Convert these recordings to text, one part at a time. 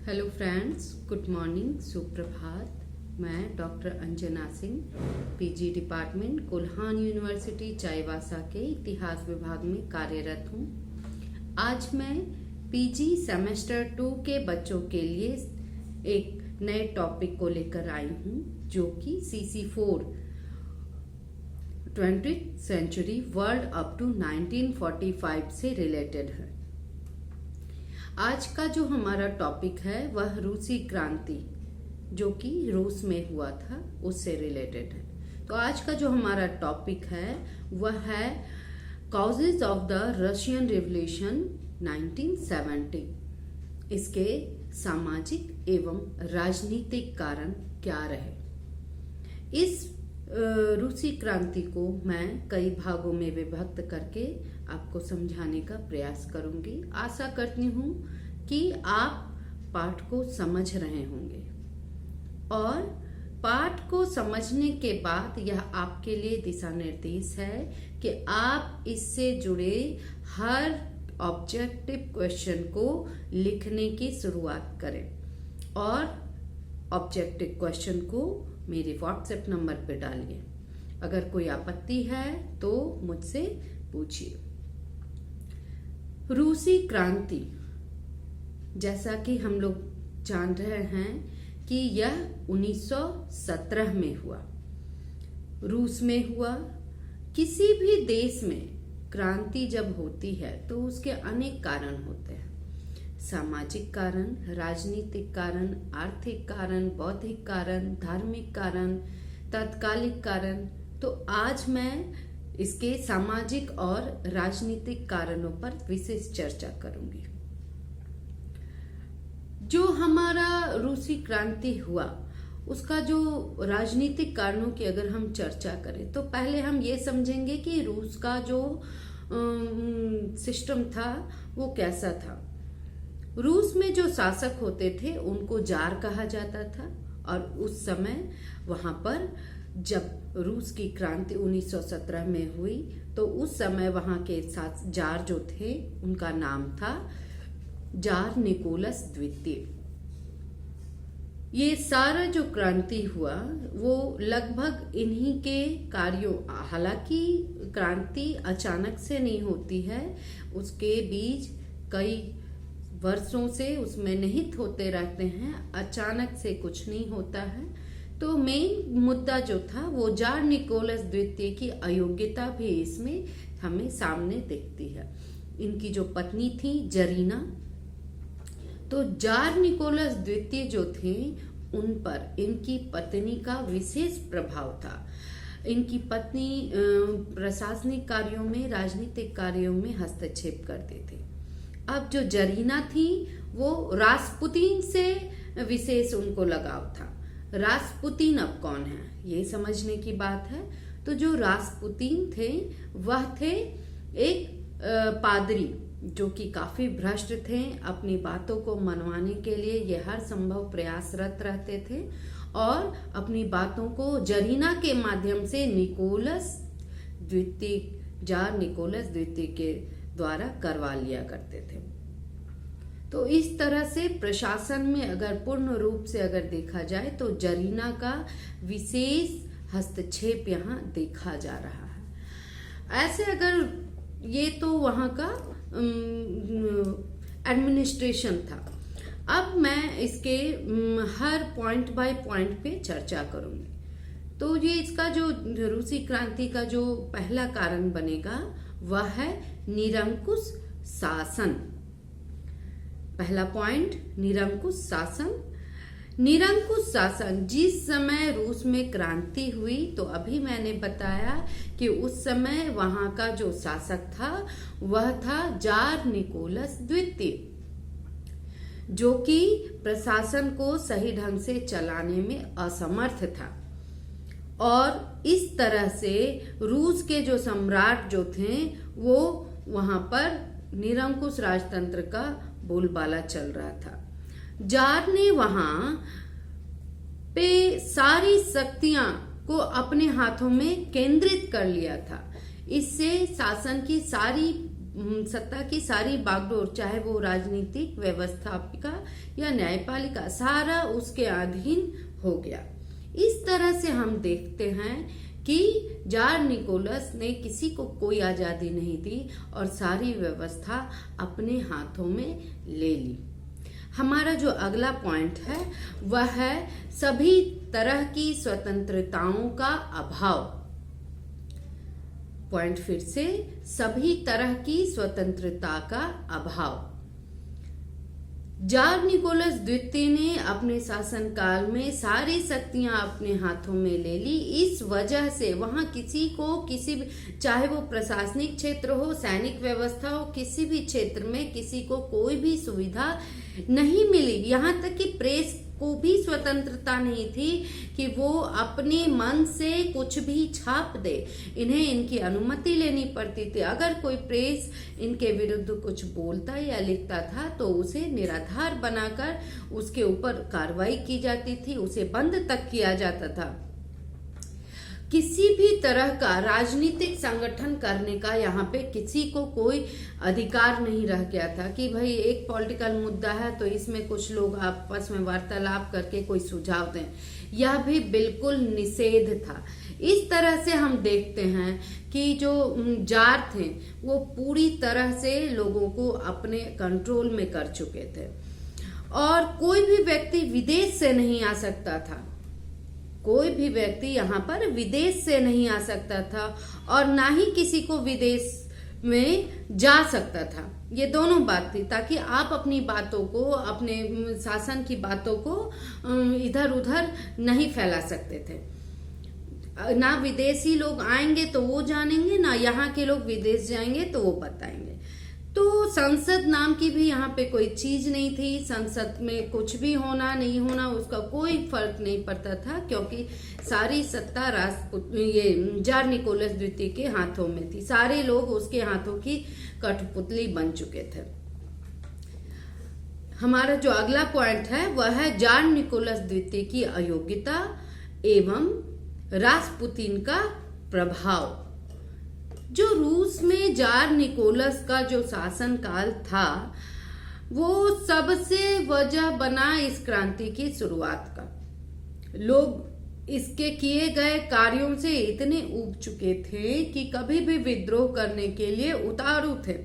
Hello friends, good morning, सुप्रभात। मैं doctor Anjana Singh, PG department, Kolhan university Chaibasa के इतिहास विभाग में कार्यरत हूँ। आज मैं पीजी सेमेस्टर 2 के बच्चों के लिए एक नए टॉपिक को लेकर आई हूँ, जो कि CC4 20th century world up to 1945 से रिलेटेड है। आज का जो हमारा टॉपिक है वह रूसी क्रांति, जो कि रूस में हुआ था, उससे रिलेटेड है। तो आज का जो हमारा टॉपिक है वह है causes of the Russian revolution 1970। इसके सामाजिक एवं राजनीतिक कारण क्या रहे। इस रूसी क्रांति को मैं कई भागों में विभक्त करके आपको समझाने का प्रयास करूंगी। आशा करती हूँ कि आप पाठ को समझ रहे होंगे और पाठ को समझने के बाद यह आपके लिए दिशा निर्देश है कि आप इससे जुड़े हर ऑब्जेक्टिव क्वेश्चन को लिखने की शुरुआत करें और ऑब्जेक्टिव क्वेश्चन को मेरे व्हाट्सएप नंबर पर डालिए। अगर कोई आपत्ति है तो मुझसे पूछिए। रूसी क्रांति, जैसा कि हम लोग जान रहे हैं कि यह 1917 में हुआ, रूस में हुआ। किसी भी देश में क्रांति जब होती है तो उसके अनेक कारण होते हैं। सामाजिक कारण, राजनीतिक कारण, आर्थिक कारण, बौद्धिक कारण, धार्मिक कारण, तात्कालिक कारण। तो आज मैं इसके सामाजिक और राजनीतिक कारणों पर विशेष चर्चा करूंगी। जो हमारा रूसी क्रांति हुआ उसका जो राजनीतिक कारणों की अगर हम चर्चा करें तो पहले हम ये समझेंगे कि रूस का जो सिस्टम था वो कैसा था। रूस में जो शासक होते थे उनको जार कहा जाता था और उस समय वहां पर जब रूस की क्रांति 1917 में हुई तो उस समय वहां के जार जो थे उनका नाम था जार निकोलस द्वितीय। ये सारा जो क्रांति हुआ वो लगभग इन्हीं के कार्यों, हालांकि क्रांति अचानक से नहीं होती है, उसके बीच कई वर्षों से उसमें निहित होते रहते हैं, अचानक से कुछ नहीं होता है। तो मेन मुद्दा जो था वो जार निकोलस द्वितीय की अयोग्यता भी इसमें हमें सामने दिखती है। इनकी जो पत्नी थी जरीना, तो जार निकोलस द्वितीय जो थे उन पर इनकी पत्नी का विशेष प्रभाव था। इनकी पत्नी प्रशासनिक कार्यों में, राजनीतिक कार्यों में हस्तक्षेप करते थे। अब जो जरीना थी वो रासपुतीन से विशेष उनको लगाव था। रासपुतीन अब कौन है ये समझने की बात है। तो जो रासपुतीन थे वह थे एक पादरी जो कि काफी भ्रष्ट थे। अपनी बातों को मनवाने के लिए ये हर संभव प्रयासरत रहते थे और अपनी बातों को जरीना के माध्यम से निकोलस द्वितीय, जार निकोलस द्वितीय के द्वारा करवा लिया करते थे। तो इस तरह से प्रशासन में अगर पूर्ण रूप से अगर देखा जाए तो जरीना का विशेष हस्तक्षेप यहाँ देखा जा रहा है। ऐसे अगर ये तो वहाँ का एडमिनिस्ट्रेशन था। अब मैं इसके हर पॉइंट बाय पॉइंट पे चर्चा करूंगी। तो ये इसका जो रूसी क्रांति का जो पहला कारण बनेगा वह है निरंकुश शासन। पहला पॉइंट, निरंकुश शासन। निरंकुश शासन, जिस समय रूस में क्रांति हुई तो अभी मैंने बताया कि उस समय वहां का जो शासक था वह था जार निकोलस द्वितीय, जो कि प्रशासन को सही ढंग से चलाने में असमर्थ था। और इस तरह से रूस के जो सम्राट जो थे वो वहां पर निरंकुश राजतंत्र का बोलबाला चल रहा था। जार ने वहां पे सारी शक्तियां को अपने हाथों में केंद्रित कर लिया था। इससे शासन की सारी सत्ता की सारी बागडोर, चाहे वो राजनीतिक, व्यवस्थापिका या न्यायपालिका सारा उसके अधीन हो गया। इस तरह से हम देखते हैं कि जार निकोलस ने किसी को कोई आजादी नहीं दी और सारी व्यवस्था अपने हाथों में ले ली। हमारा जो अगला पॉइंट है वह है सभी तरह की स्वतंत्रताओं का अभाव। पॉइंट फिर से, सभी तरह की स्वतंत्रता का अभाव। जार निकोलस द्वितीय ने अपने शासनकाल में सारी शक्तियां अपने हाथों में ले ली। इस वजह से वहां किसी को किसी भी, चाहे वो प्रशासनिक क्षेत्र हो, सैनिक व्यवस्था हो, किसी भी क्षेत्र में किसी को कोई भी सुविधा नहीं मिली। यहाँ तक कि प्रेस को भी स्वतंत्रता नहीं थी कि वो अपने मन से कुछ भी छाप दे। इन्हें इनकी अनुमति लेनी पड़ती थी। अगर कोई प्रेस इनके विरुद्ध कुछ बोलता या लिखता था तो उसे निराधार बनाकर उसके ऊपर कार्रवाई की जाती थी, उसे बंद तक किया जाता था। किसी भी तरह का राजनीतिक संगठन करने का यहाँ पे किसी को कोई अधिकार नहीं रह गया था कि भाई एक पॉलिटिकल मुद्दा है तो इसमें कुछ लोग आपस में वार्तालाप करके कोई सुझाव दें, यह भी बिल्कुल निषेध था। इस तरह से हम देखते हैं कि जो जार थे वो पूरी तरह से लोगों को अपने कंट्रोल में कर चुके थे और कोई भी व्यक्ति विदेश से नहीं आ सकता था। कोई भी व्यक्ति यहाँ पर विदेश से नहीं आ सकता था और ना ही किसी को विदेश में जा सकता था। ये दोनों बात थी ताकि आप अपनी बातों को, अपने शासन की बातों को इधर उधर नहीं फैला सकते थे। ना विदेशी लोग आएंगे तो वो जानेंगे, ना यहाँ के लोग विदेश जाएंगे तो वो बताएंगे। तो संसद नाम की भी यहाँ पे कोई चीज नहीं थी। संसद में कुछ भी होना नहीं होना उसका कोई फर्क नहीं पड़ता था, क्योंकि सारी सत्ता ये जार निकोलस द्वितीय के हाथों में थी। सारे लोग उसके हाथों की कठपुतली बन चुके थे। हमारा जो अगला पॉइंट है वह है जार निकोलस द्वितीय की अयोग्यता एवं रासपुतीन का प्रभाव। जो रूस में जार निकोलस का जो शासनकाल था वो सबसे वजह बना इस क्रांति की शुरुआत का। लोग इसके किए गए कार्यों से इतने ऊब चुके थे कि कभी भी विद्रोह करने के लिए उतारू थे।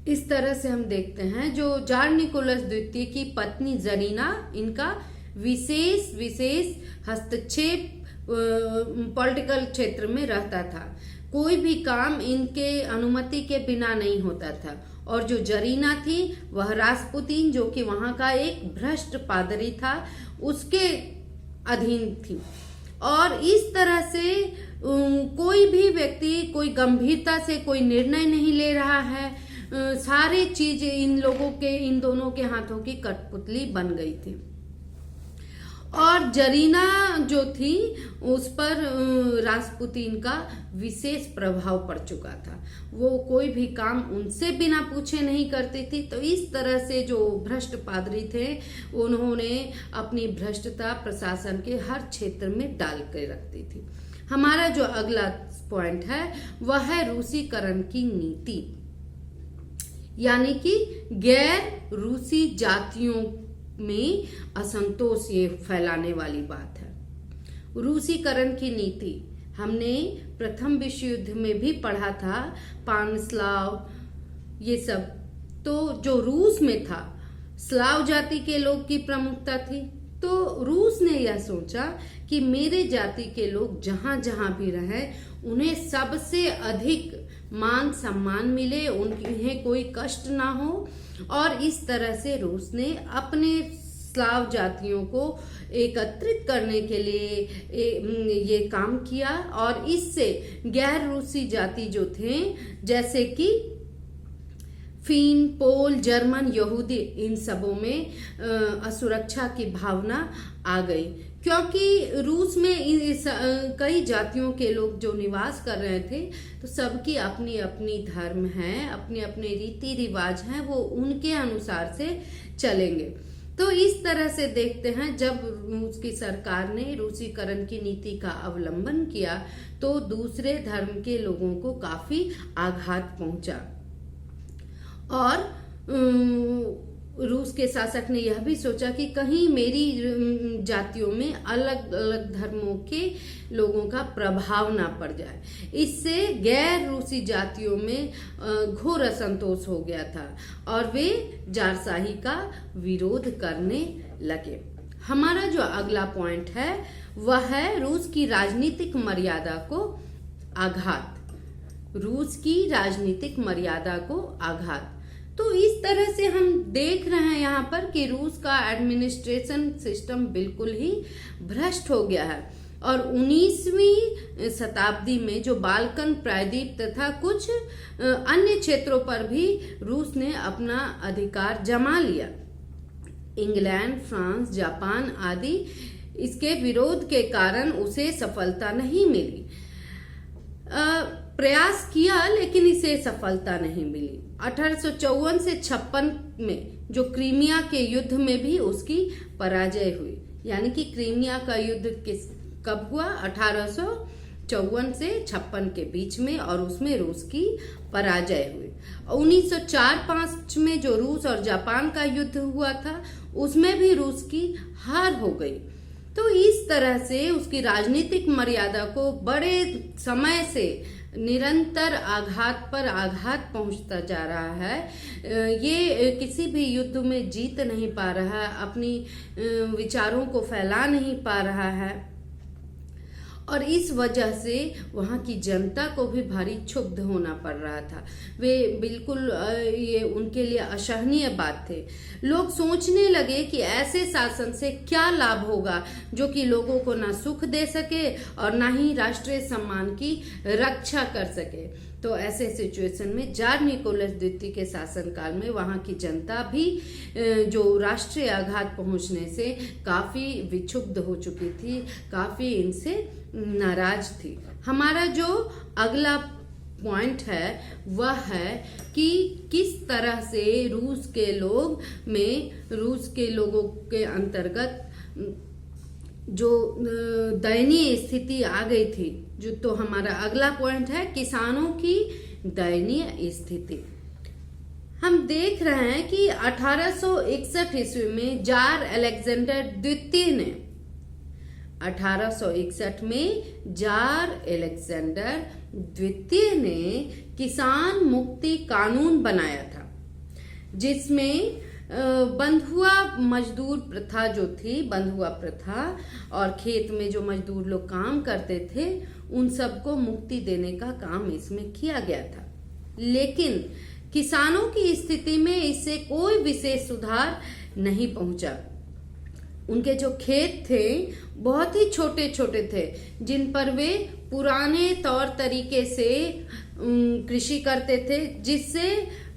इस तरह से हम देखते हैं जो जार निकोलस द्वितीय की पत्नी जरीना, इनका विशेष हस्तक्षेप पॉलिटिकल क्षेत्र में रहता था। कोई भी काम इनके अनुमति के बिना नहीं होता था। और जो जरीना थी वह रासपुतीन, जो कि वहां का एक भ्रष्ट पादरी था, उसके अधीन थी। और इस तरह से कोई भी व्यक्ति कोई गंभीरता से कोई निर्णय नहीं ले रहा है। सारी चीज इन दोनों के हाथों की कठपुतली बन गई थी। और जरीना जो थी उस पर रासपुतीन का विशेष प्रभाव पड़ चुका था। वो कोई भी काम उनसे बिना पूछे नहीं करती थी। तो इस तरह से जो भ्रष्ट पादरी थे उन्होंने अपनी भ्रष्टता प्रशासन के हर क्षेत्र में डाल कर रखती थी। हमारा जो अगला पॉइंट है वह है रूसीकरण की नीति, यानी कि गैर रूसी जातियों में असंतोष ये फैलाने वाली बात है। रूसीकरण की नीति हमने प्रथम विश्व युद्ध में भी पढ़ा था, पानस्लाव ये सब। तो जो रूस में था स्लाव जाति के लोग की प्रमुखता थी। तो रूस ने यह सोचा कि मेरे जाति के लोग जहां जहां भी रहें उन्हें सबसे अधिक मान सम्मान मिले, उन्हें कोई कष्ट ना हो। और इस तरह से रूस ने अपने स्लाव जातियों को एकत्रित करने के लिए ये काम किया। और इससे गैर रूसी जाति जो थे, जैसे कि फिन, पोल, जर्मन, यहूदी, इन सबों में असुरक्षा की भावना आ गई, क्योंकि रूस में कई जातियों के लोग जो निवास कर रहे थे, तो सबकी अपनी अपनी धर्म है, अपने अपने रीति रिवाज हैं, वो उनके अनुसार से चलेंगे। तो इस तरह से देखते हैं जब उसकी सरकार ने रूसीकरण की नीति का अवलंबन किया तो दूसरे धर्म के लोगों को काफी आघात पहुंचा। और रूस के शासक ने यह भी सोचा कि कहीं मेरी जातियों में अलग अलग धर्मों के लोगों का प्रभाव ना पड़ जाए। इससे गैर रूसी जातियों में घोर असंतोष हो गया था और वे जारशाही का विरोध करने लगे। हमारा जो अगला पॉइंट है वह है रूस की राजनीतिक मर्यादा को आघात। रूस की राजनीतिक मर्यादा को आघात। तो इस तरह से हम देख रहे हैं यहाँ पर कि रूस का एडमिनिस्ट्रेशन सिस्टम बिल्कुल ही भ्रष्ट हो गया है और 19वीं शताब्दी में जो बाल्कन प्रायद्वीप तथा कुछ अन्य क्षेत्रों पर भी रूस ने अपना अधिकार जमा लिया। इंग्लैंड, फ्रांस, जापान आदि इसके विरोध के कारण उसे सफलता नहीं मिली। प्रयास किया लेकिन इसे सफलता नहीं मिली। 1854 से 56 में जो क्रीमिया के युद्ध में भी उसकी पराजय हुई। यानी कि क्रीमिया का युद्ध कब हुआ? 1854 से 56 के बीच में, और उसमें रूस की पराजय हुई। 1904-05 में जो रूस और जापान का युद्ध हुआ था उसमें भी रूस की हार हो गई। तो इस तरह से उसकी राजनीतिक मर्यादा को बड़े समय से निरंतर आघात पर आघात पहुंचता जा रहा है। ये किसी भी युद्ध में जीत नहीं पा रहा है, अपनी विचारों को फैला नहीं पा रहा है और इस वजह से वहाँ की जनता को भी भारी क्षुब्ध होना पड़ रहा था। वे बिल्कुल ये उनके लिए असहनीय बात थे। लोग सोचने लगे कि ऐसे शासन से क्या लाभ होगा जो कि लोगों को ना सुख दे सके और ना ही राष्ट्रीय सम्मान की रक्षा कर सके। तो ऐसे सिचुएशन में जार निकोलस द्वितीय के शासनकाल में वहाँ की जनता भी जो राष्ट्रीय आघात पहुँचने से काफी विक्षुब्ध हो चुकी थी, काफी इनसे नाराज थी। हमारा जो अगला पॉइंट है वह है कि किस तरह से रूस के लोगों के अंतर्गत जो दयनीय स्थिति आ गई थी। जो तो हमारा अगला पॉइंट है किसानों की दयनीय स्थिति। हम देख रहे हैं कि 1861 ईस्वी में जार अलेक्जेंडर द्वितीय ने 1861 में जार अलेक्जेंडर द्वितीय ने किसान मुक्ति कानून बनाया था, जिसमें बंधुआ मजदूर प्रथा जो थी, बंधुआ प्रथा और खेत में जो मजदूर लोग काम करते थे उन सबको मुक्ति देने का काम इसमें किया गया था। लेकिन किसानों की स्थिति में इससे कोई विशेष सुधार नहीं पहुंचा। उनके जो खेत थे बहुत ही छोटे छोटे थे, जिन पर वे पुराने तौर तरीके से कृषि करते थे, जिससे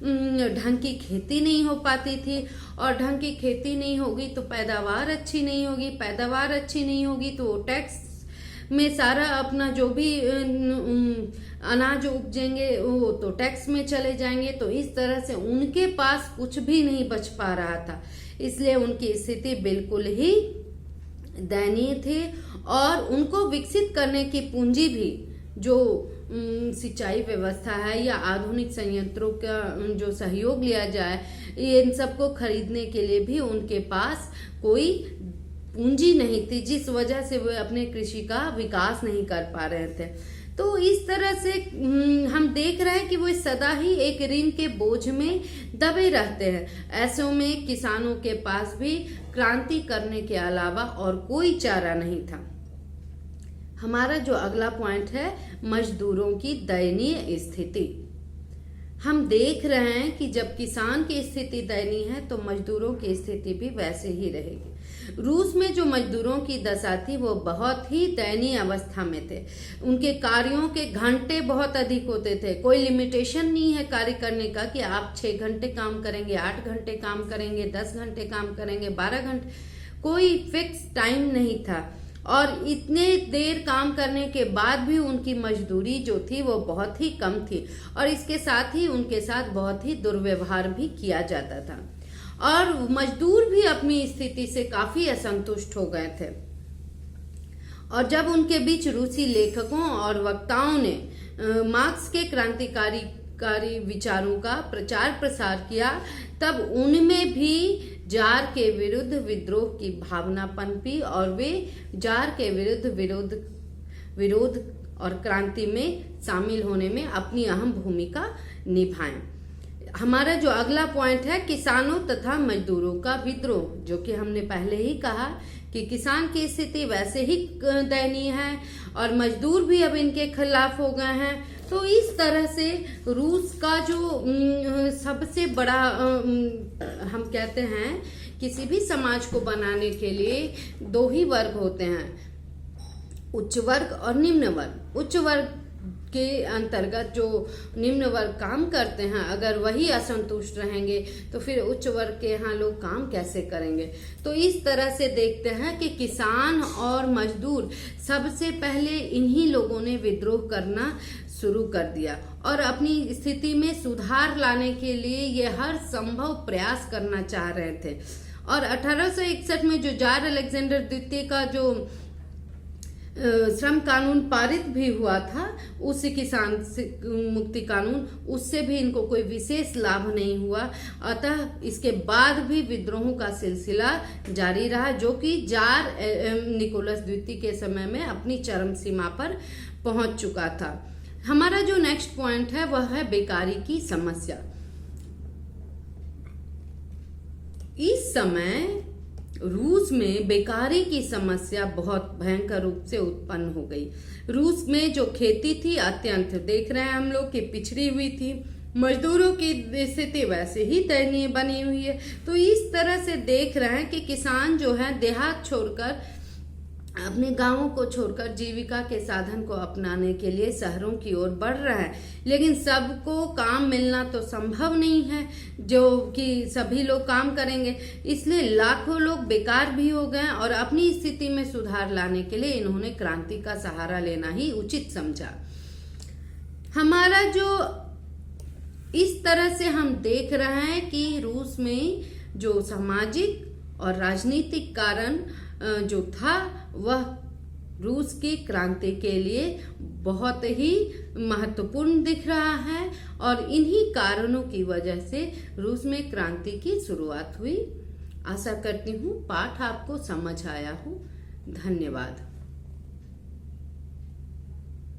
ढंग की खेती नहीं हो पाती थी और ढंग की खेती नहीं होगी तो पैदावार अच्छी नहीं होगी, पैदावार अच्छी नहीं होगी तो टैक्स में सारा अपना जो भी अनाज उपजेंगे वो तो टैक्स में चले जाएंगे। तो इस तरह से उनके पास कुछ भी नहीं बच पा रहा था, इसलिए उनकी स्थिति बिल्कुल ही दयनीय थी और उनको विकसित करने की पूंजी भी जो सिंचाई व्यवस्था है या आधुनिक संयंत्रों का जो सहयोग लिया जाए, इन सबको खरीदने के लिए भी उनके पास कोई पूंजी नहीं थी, जिस वजह से वे अपने कृषि का विकास नहीं कर पा रहे थे। तो इस तरह से हम देख रहे हैं कि वो सदा ही एक ऋण के बोझ में दबे रहते हैं। ऐसे में किसानों के पास भी क्रांति करने के अलावा और कोई चारा नहीं था। हमारा जो अगला पॉइंट है मजदूरों की दयनीय स्थिति। हम देख रहे हैं कि जब किसान की स्थिति दयनीय है तो मजदूरों की स्थिति भी वैसे ही रहेगी। रूस में जो मजदूरों की दशा थी वो बहुत ही दयनीय अवस्था में थे। उनके कार्यों के घंटे बहुत अधिक होते थे, कोई लिमिटेशन नहीं है कार्य करने का कि आप 6 घंटे काम करेंगे, 8 घंटे काम करेंगे, 10 घंटे काम करेंगे, 12 घंटे, कोई फिक्स टाइम नहीं था। और इतने देर काम करने के बाद भी उनकी मजदूरी जो थी वो बहुत ही कम थी और इसके साथ ही उनके साथ बहुत ही दुर्व्यवहार भी किया जाता था और मजदूर भी अपनी स्थिति से काफी असंतुष्ट हो गए थे। और जब उनके बीच रूसी लेखकों और वक्ताओं ने मार्क्स के क्रांतिकारी विचारों का प्रचार प्रसार किया, तब उनमें भी जार के विरुद्ध विद्रोह की भावना पनपी और वे जार के विरुद्ध विरोध और क्रांति में शामिल होने में अपनी अहम भूमिका निभाएं। हमारा जो अगला पॉइंट है किसानों तथा मजदूरों का विद्रोह, जो कि हमने पहले ही कहा कि किसान की स्थिति वैसे ही दयनीय है और मजदूर भी अब इनके खिलाफ हो गए हैं। तो इस तरह से रूस का जो सबसे बड़ा हम कहते हैं किसी भी समाज को बनाने के लिए दो ही वर्ग होते हैं, उच्च वर्ग और निम्न वर्ग। उच्च वर्ग के अंतर्गत जो निम्न वर्ग काम करते हैं, अगर वही असंतुष्ट रहेंगे तो फिर उच्च वर्ग के यहाँ लोग काम कैसे करेंगे। तो इस तरह से देखते हैं कि किसान और मजदूर सबसे पहले इन्हीं लोगों ने विद्रोह करना शुरू कर दिया और अपनी स्थिति में सुधार लाने के लिए ये हर संभव प्रयास करना चाह रहे थे। और 1861 में जो जार अलेक्जेंडर द्वितीय का जो श्रम कानून पारित भी हुआ था, उस किसान मुक्ति कानून, उससे भी इनको कोई विशेष लाभ नहीं हुआ। अतः इसके बाद भी विद्रोहों का सिलसिला जारी रहा, जो कि जार निकोलस द्वितीय के समय में अपनी चरम सीमा पर पहुंच चुका था। हमारा जो नेक्स्ट पॉइंट है वह है बेकारी की समस्या। इस समय रूस में बेकारी की समस्या बहुत भयंकर रूप से उत्पन्न हो गई। रूस में जो खेती थी अत्यंत देख रहे हैं हम लोग कि पिछड़ी हुई थी, मजदूरों की स्थिति वैसे ही दयनीय बनी हुई है। तो इस तरह से देख रहे हैं कि किसान जो है देहात छोड़कर, अपने गांवों को छोड़कर जीविका के साधन को अपनाने के लिए शहरों की ओर बढ़ रहा है। लेकिन सबको काम मिलना तो संभव नहीं है जो कि सभी लोग काम करेंगे, इसलिए लाखों लोग बेकार भी हो गए और अपनी स्थिति में सुधार लाने के लिए इन्होंने क्रांति का सहारा लेना ही उचित समझा। हमारा जो इस तरह से हम देख रहे हैं कि रूस में जो सामाजिक और राजनीतिक कारण जो था वह रूस की क्रांति के लिए बहुत ही महत्वपूर्ण दिख रहा है और इन्हीं कारणों की वजह से रूस में क्रांति की शुरुआत हुई। आशा करती हूँ पाठ आपको समझ आया हो। धन्यवाद।